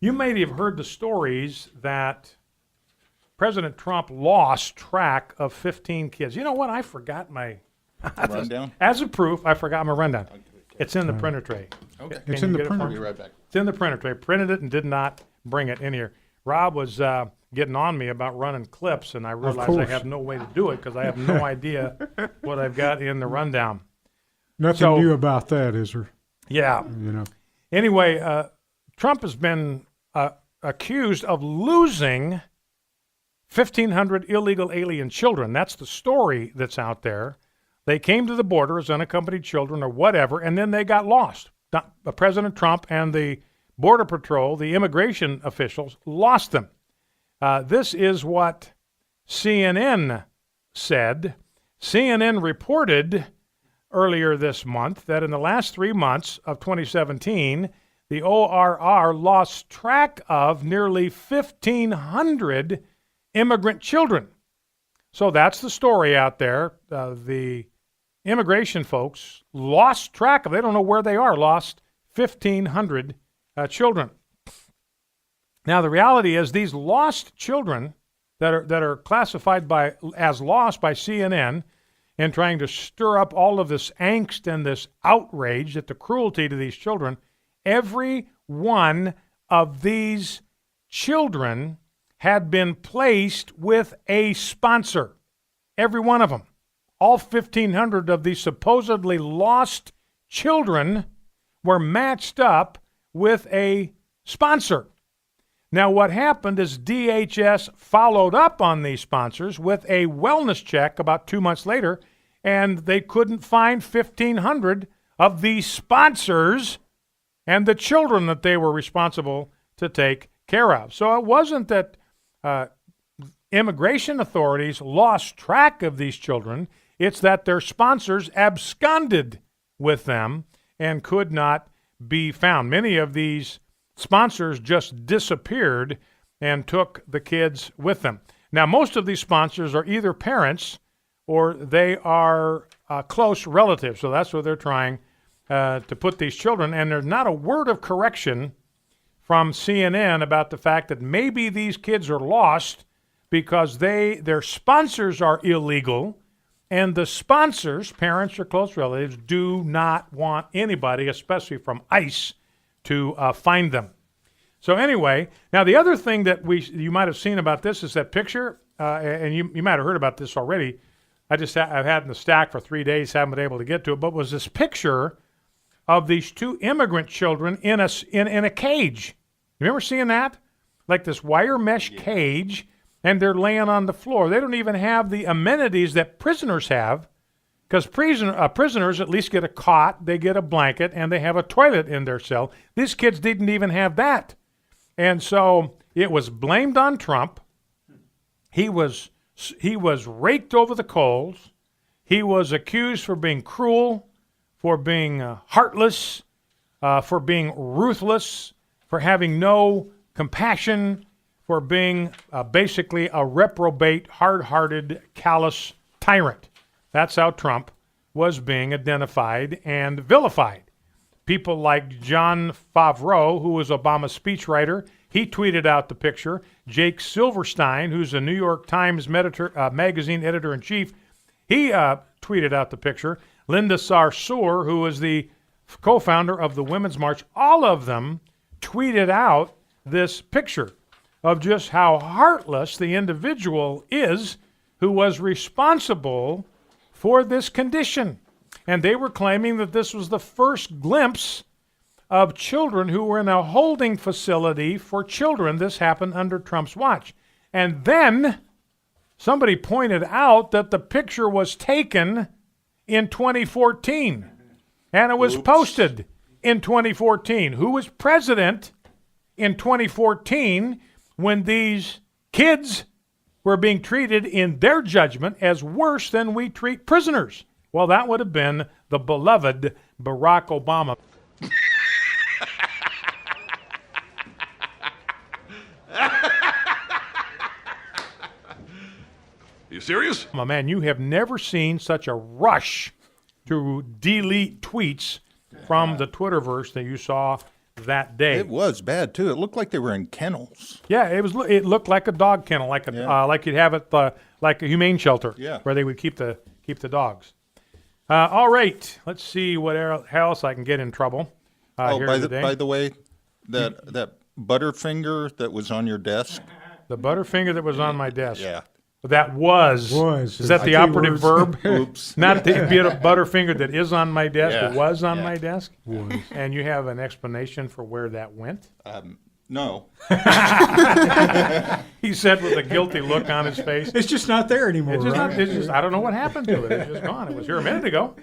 You may have heard the stories that President Trump lost track of 15 kids. You know what? I forgot my rundown. As a proof, I forgot my rundown. It's in the printer tray. Okay. Can It's you in the get it for printer. me? Be right back. It's in the printer tray. Printed it and did not bring it in here. Rob was getting on me about running clips, and I realized I course. have no way to do it because I have no idea what I've got in the rundown. Nothing So- new about that, is there? Yeah. You know. Anyway, Trump has been accused of losing 1,500 illegal alien children. That's the story that's out there. They came to the border as unaccompanied children or whatever, and then they got lost. President Trump and the Border Patrol, the immigration officials, lost them. This is what CNN said. CNN reported earlier this month that in the last 3 months of 2017, the ORR lost track of nearly 1,500 immigrant children. So that's the story out there. The immigration folks lost track of, they don't know where they are, lost 1,500 children. Now, the reality is these lost children that are classified as lost by CNN and trying to stir up all of this angst and this outrage at the cruelty to these children, every one of these children had been placed with a sponsor. Every one of them. All 1,500 of these supposedly lost children were matched up with a sponsor. Now, what happened is DHS followed up on these sponsors with a wellness check about 2 months later, and they couldn't find 1,500 of these sponsors and the children that they were responsible to take care of. So it wasn't that immigration authorities lost track of these children. It's that their sponsors absconded with them and could not be found. Many of these sponsors just disappeared and took the kids with them. Now, most of these sponsors are either parents or they are close relatives. So that's what they're trying to put these children. And there's not a word of correction from CNN about the fact that maybe these kids are lost because their sponsors are illegal, and the sponsors, parents or close relatives, do not want anybody, especially from ICE, to find them. So anyway, now the other thing that you might have seen about this is that picture, and you might have heard about this already. I've had in the stack for 3 days, haven't been able to get to it, but was this picture of these two immigrant children in a cage. You remember seeing that? Like this wire mesh cage, and they're laying on the floor. They don't even have the amenities that prisoners have, because prisoners at least get a cot, they get a blanket, and they have a toilet in their cell. These kids didn't even have that. And so it was blamed on Trump. He was raked over the coals. He was accused for being cruel, for being heartless, for being ruthless, for having no compassion, for being basically a reprobate, hard-hearted, callous tyrant. That's how Trump was being identified and vilified. People like John Favreau, who was Obama's speechwriter, he tweeted out the picture. Jake Silverstein, who's a New York Times magazine editor-in-chief, he tweeted out the picture. Linda Sarsour, who is the co-founder of the Women's March, all of them tweeted out this picture of just how heartless the individual is who was responsible for this condition. And they were claiming that this was the first glimpse of children who were in a holding facility for children. This happened under Trump's watch. And then somebody pointed out that the picture was taken in 2014, and it was posted in 2014. Who was president in 2014 when these kids were being treated in their judgment as worse than we treat prisoners? Well, that would have been the beloved Barack Obama. You serious? My man, you have never seen such a rush to delete tweets from the Twitterverse that you saw that day. It was bad too. It looked like they were in kennels. Yeah, it looked like a dog kennel, like like you'd have it like a humane shelter, Yeah. where they would keep the dogs. All right, let's see how else I can get in trouble here today. By the way, that Butterfinger that was on your desk. The Butterfinger that was on my desk. Yeah. That was. Was. Is that the I think operative was. verb? Oops. Not the Butterfinger that is on my desk. Yeah. It was on Yeah. my desk. Was. And you have an explanation for where that went? No. He said with a guilty look on his face. It's just not there anymore, It's just, right? I don't know what happened to it. It's just gone. It was here a minute ago.